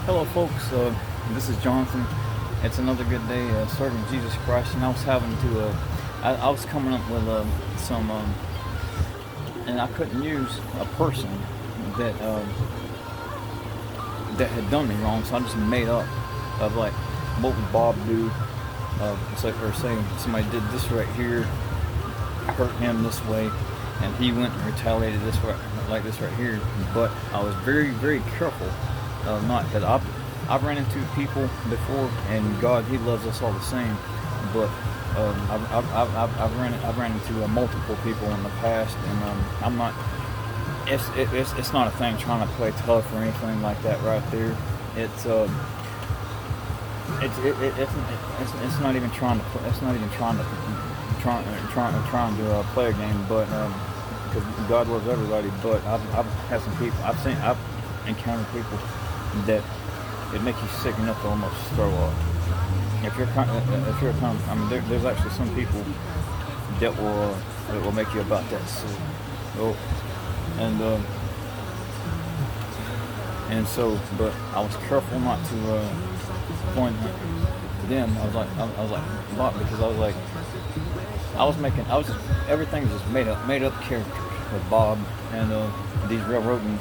Hello, folks. This is Jonathan. It's another good day serving Jesus Christ, and I was having to. I was coming up with some, and I couldn't use a person that that had done me wrong, so I just made up of like what would Bob do. It's like they're saying somebody did this right here, hurt him this way, and he went and retaliated this way, like this right here. But I was very, very careful. Not because I've ran into people before, and God, He loves us all the same. But I've ran into multiple people in the past, and I'm not. It's not a thing trying to play tough or anything like that. Right there, it's it's not even trying to. It's not even trying to play a game, but because God loves everybody. But I've had some people. I've encountered people that it makes you sick enough to almost throw up. If you're I mean, there's actually some people that will make you about that sick. Oh, and but I was careful not to point to them. I was like, not because I was like, everything was just made up characters with Bob and these railroading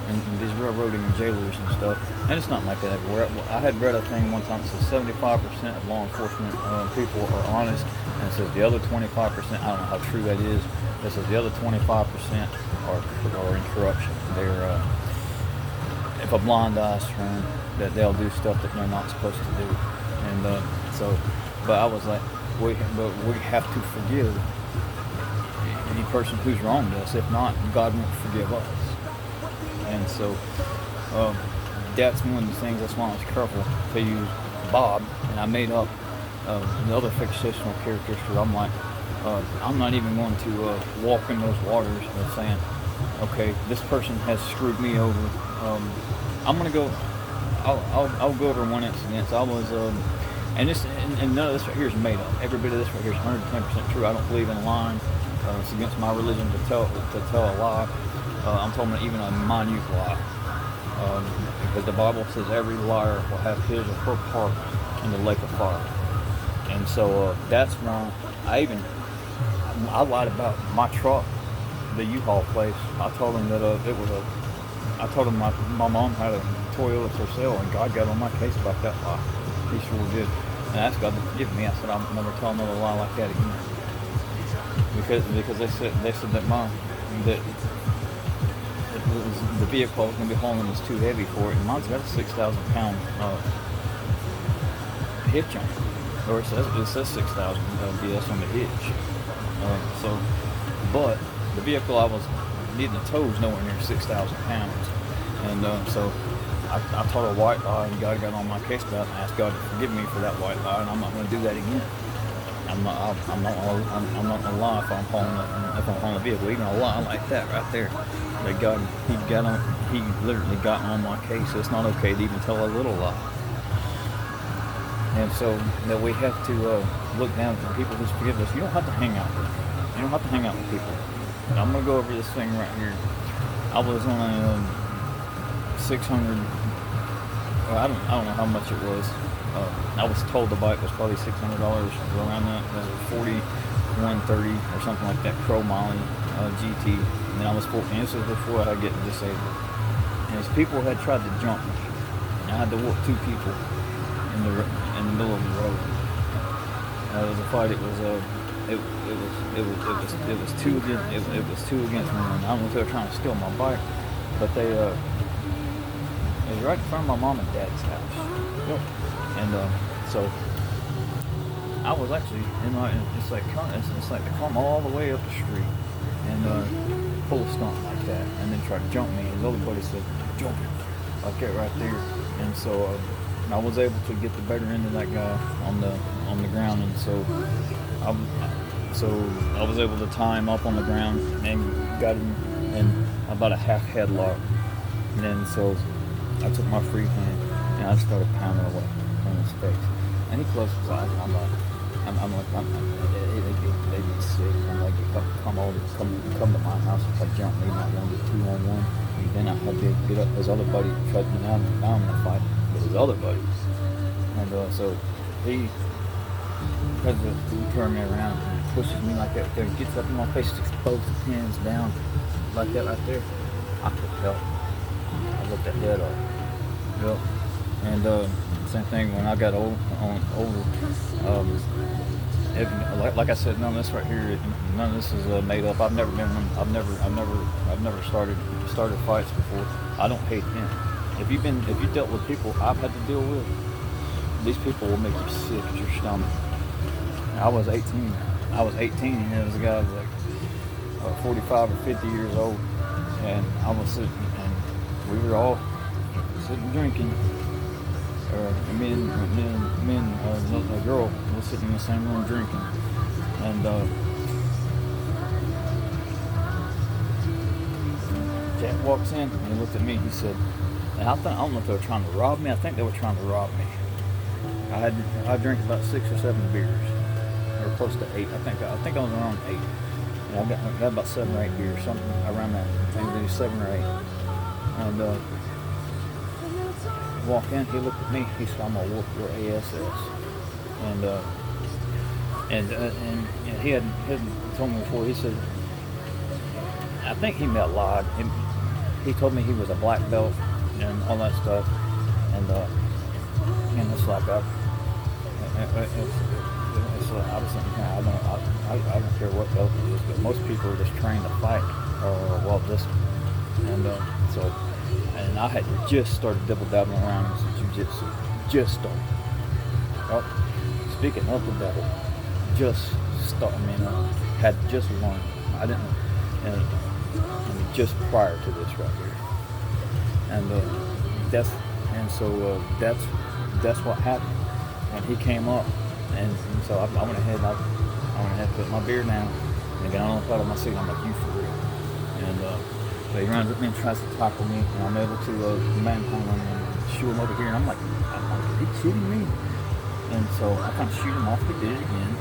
jailers and stuff. And it's not like that everywhere. I had read a thing one time that says 75% of law enforcement people are honest, and it says the other 25%. I don't know how true that is. It says the other 25% are in corruption. They're if a blind eye's turned, that they'll do stuff that they're not supposed to do. And but I was like, we have to forgive any person who's wronged us. If not, God won't forgive us. And so that's one of the things. That's why I was careful to use Bob, and I made up the other fictional characters. Because I'm like, I'm not even going to walk in those waters of saying, okay, this person has screwed me over. I'm gonna go. I'll go over one incident. I was and none of this right here is made up. Every bit of this right here is 110% true. I don't believe in lying. It's against my religion to tell a lie. I'm talking about even a minute lie, because the Bible says every liar will have his or her part in the lake of fire. And so that's why I lied about my truck, the U-Haul place. I told them that I told them my mom had a Toyota for sale, and God got on my case about that lie. He sure did. And I asked God to forgive me. I said, I'll never tell another lie like that again. Because they said that the vehicle I was going to be hauling was too heavy for it, and mine's got a 6,000 pound hitch on it, or it says 6,000 BS on the hitch. But the vehicle I was needing to tow is nowhere near 6,000 pounds, and so I told a white lie, and God got on my case about it, and asked God to forgive me for that white lie, and I'm not going to do that again. I'm not gonna lie if I'm hauling a vehicle, even a lie like that right there. That he literally got on my case. So it's not okay to even tell a little lie. And so that we have to look down at people who forgive us. You don't have to hang out with them. You don't have to hang out with people. And I'm gonna go over this thing right here. I was on a 600. Well, I don't know how much it was. I was told the bike was probably $600 around that. It was 4130 or something like that. Pro Molly GT. And then I was 14. This was before I had gotten disabled. And as people had tried to jump me, and I had to walk two people in the middle of the road. It was a fight. It was two against one. I don't know if they were trying to steal my bike, but it was right in front of my mom and dad's house. Yep. And so I was actually it's like to come all the way up the street and pull a stunt like that, and then try to jump me. And the other buddy said, "Jump it," like that right there. And so I was able to get the better end of that guy on the ground, and so I was able to tie him up on the ground and got him in about a half headlock. And then so I took my free hand and I started pounding away on his face. And he closed his eyes, and they get sick. I'm like, come to my house if I jump me, not 1 to 2 on 1. And then I had to get up. His other buddy tried me down. Now I'm in a fight with his other buddies. And so he tries to turn me around and pushes me like that there, gets up in my face, sticks both hands down like that right there. I could help. I looked that head up. Yep. And same thing when I got older. Like I said, none of this right here, none of this is made up. I've never been one. I've never started fights before. I don't hate him. If you dealt with people I've had to deal with, these people will make you sick at your stomach. I was 18, and there was a guy who was like 45 or 50 years old, and I was sitting, and we were all sitting drinking. Me and a girl were sitting in the same room drinking, and Jack walks in and he looked at me. He said, and I don't know if they were trying to rob me. I think they were trying to rob me. I drank about 6 or 7 beers, or close to 8. I think I was around 8. And I got about 7 or 8 beers, something around that. I think it was 7 or 8. And walk in, he looked at me. He said, "I'm gonna whoop your ASS." And he hadn't told me before. He said, I think he may have lied. He told me he was a black belt and all that stuff. And it's like I was thinking, I don't care what belt it is, but most people are just trained to fight or this. And and I had just started double dabbling around in jiu-jitsu. Just started. Oh, speaking of the devil, had just learned. I didn't, and just prior to this right here. And that's what happened when he came up. And so I went ahead and put my beer down and got on the side of my seat. I'm like, "You for real?" And so he runs at me and tries to tackle me, and I'm able to manhandle him and shoo him over here. And I'm like, "Are you kidding me?" And so I kind of shoot him off. He did it again.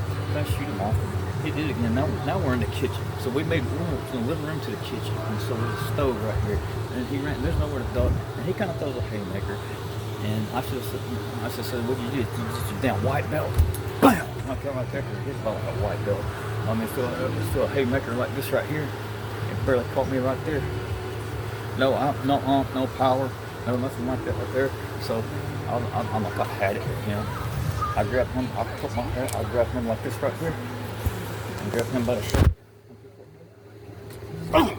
He did it again. Now we're in the kitchen. So we made room from the living room to the kitchen. And so there's a stove right here. And he ran. There's nowhere to duck. And he kind of throws a haymaker. And I just said, "What did you do? You damn white belt." Bam! I come right there because it's about like a white belt. I mean, still a haymaker like this right here. It barely caught me right there. No power, no nothing like that right there. So I'm like, I had it with him. I grabbed him. I grabbed him like this right here, and grabbed him by the shirt. Right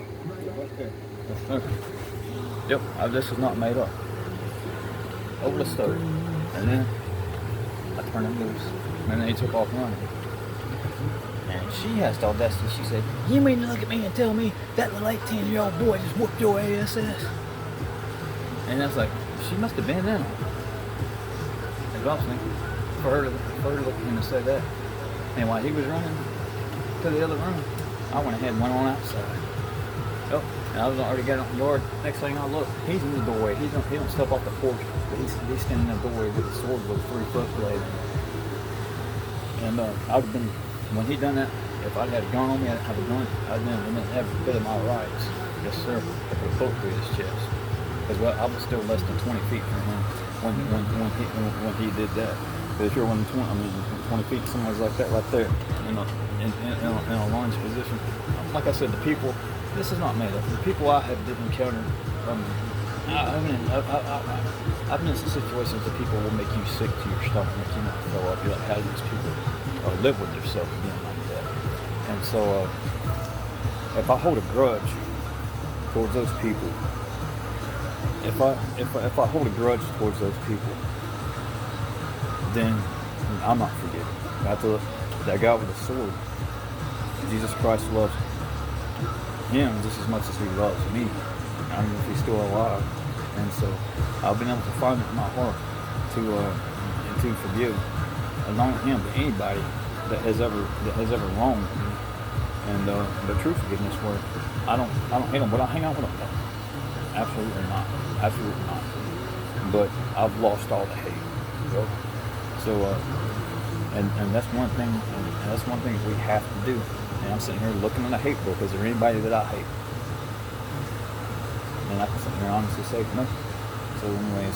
there. Yep, this is not made up. Over the stove, and then I turned him loose, and then he took off running. And she has the audacity. She said, "You mean to look at me and tell me that little 18-year-old boy just whooped your ASS?" And I was like, she must have been in. That's what I was thinking. For her to look at him and say that. And while he was running to the other room, I went ahead and went on outside. Oh, and I was already got out in the yard. Next thing I look, he's in the doorway. He don't step off the porch, but he's standing in the doorway with a sword with a 3-foot blade. And I'd have been, when he done that, if I'd had a gun on me, I'd have a gun. I'd been within every bit of my rights. Yes, sir. I put a bullet through his chest. Because I was still less than 20 feet from him when he did that. Because if you're 20 feet, somebody's like that right there, in a lunge position. Like I said, the people, this is not made up. The people I have encountered, I've been in some situations that people will make you sick to your stomach, make you not throw up. You're like, how do these people live with themselves being like that? And so, if I hold a grudge towards those people, if I hold a grudge towards those people, then I'm not forgiving. That guy with the sword, Jesus Christ loves him just as much as he loves me. I don't know if he's still alive. And so I've been able to find it in my heart to forgive not only him but anybody that has ever wronged me. And the true forgiveness where I don't hate them, but I hang out with them. Absolutely not. But I've lost all the hate. So and that's one thing. And that's one thing we have to do. And I'm sitting here looking in the hate book. Is there anybody that I hate? And I can sit here and honestly say no. So anyway,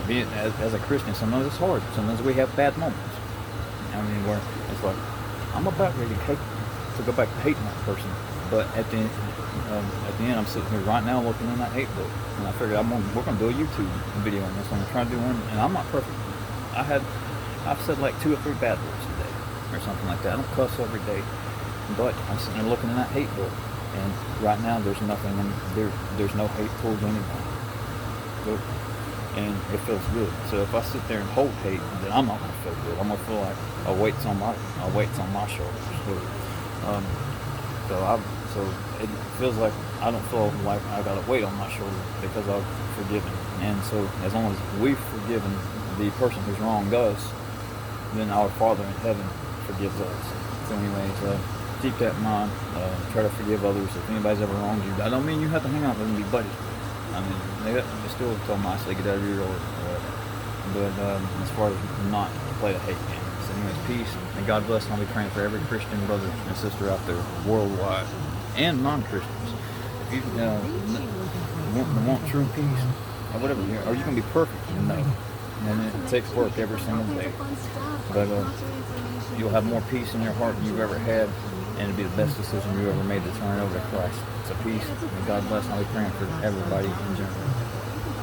being as a Christian, sometimes it's hard. Sometimes we have bad moments. I mean, where it's like, I'm about ready to go back to hating that person, but at the end, I'm sitting here right now looking in that hate book, and I figured we're gonna do a YouTube video on this. I'm gonna try to do one, and I'm not perfect. I've said like 2 or 3 bad words a day, or something like that. I don't cuss every day, but I'm sitting there looking in that hate book, and right now there's nothing there's no hate towards anyone. Nope. And it feels good. So if I sit there and hold hate, then I'm not gonna feel good. I'm gonna feel like a weight's on my shoulders. So it feels like I don't feel like I got a weight on my shoulder because I've forgiven. And so as long as we've forgiven the person who's wronged us, then our Father in heaven forgives us. So anyways, keep that in mind. Try to forgive others. If anybody's ever wronged you, that don't mean you have to hang out with them and be buddies. I mean, they still tell them I say get out of your or whatever. But as far as not to play the hate game. So anyways, peace, and God bless, and I'll be praying for every Christian brother and sister out there worldwide, and non-Christians. If you want true peace, or whatever, are you going to be perfect? No. And it takes work every single day. But you'll have more peace in your heart than you've ever had, and it'll be the best decision you ever made to turn over to Christ. So peace, and God bless, and I'll be praying for everybody in general.